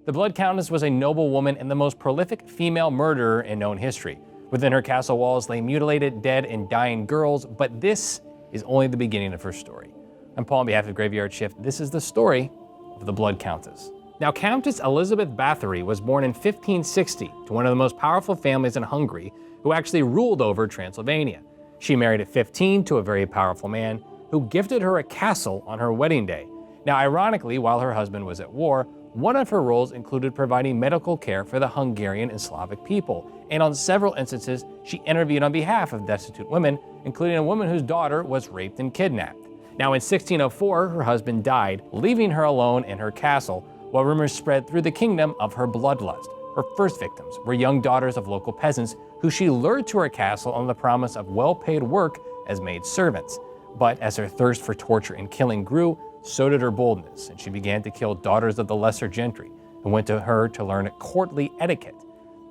The Blood Countess was a noblewoman and the most prolific female murderer in known history. Within her castle walls lay mutilated, dead, and dying girls, but this is only the beginning of her story. I'm Paul on behalf of Graveyard Shift. This is the story of the Blood Countess. Now, Countess Elizabeth Bathory was born in 1560 to one of the most powerful families in Hungary, who actually ruled over Transylvania. She married at 15 to a very powerful man who gifted her a castle on her wedding day. Now, ironically, while her husband was at war, one of her roles included providing medical care for the Hungarian and Slovak people, and on several instances, she intervened on behalf of destitute women, including a woman whose daughter was raped and kidnapped. Now, in 1604, her husband died, leaving her alone in her castle, while rumors spread through the kingdom of her bloodlust. Her first victims were young daughters of local peasants who she lured to her castle on the promise of well-paid work as maid servants. But as her thirst for torture and killing grew, so did her boldness, and she began to kill daughters of the lesser gentry, who went to her to learn courtly etiquette.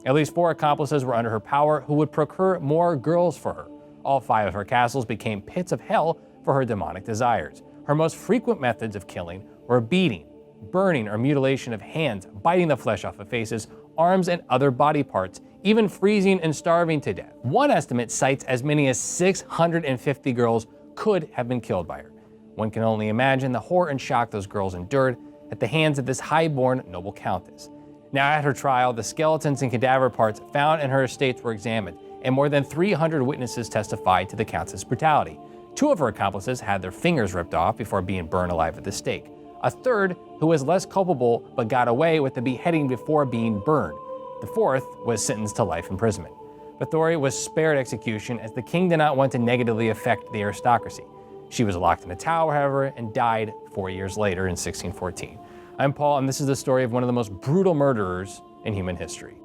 At least 4 accomplices were under her power who would procure more girls for her. All 5 of her castles became pits of hell for her demonic desires. Her most frequent methods of killing were beating, burning or mutilation of hands, biting the flesh off of faces, arms, and other body parts, even freezing and starving to death. One estimate cites as many as 650 girls could have been killed by her. One can only imagine the horror and shock those girls endured at the hands of this high-born noble countess. Now, at her trial, the skeletons and cadaver parts found in her estates were examined, and more than 300 witnesses testified to the countess' brutality. 2 of her accomplices had their fingers ripped off before being burned alive at the stake. A third, who was less culpable but got away with the beheading before being burned. The 4th was sentenced to life imprisonment. Bathory was spared execution as the king did not want to negatively affect the aristocracy. She was locked in a tower, however, and died 4 years later in 1614. I'm Paul, and this is the story of one of the most brutal murderers in human history.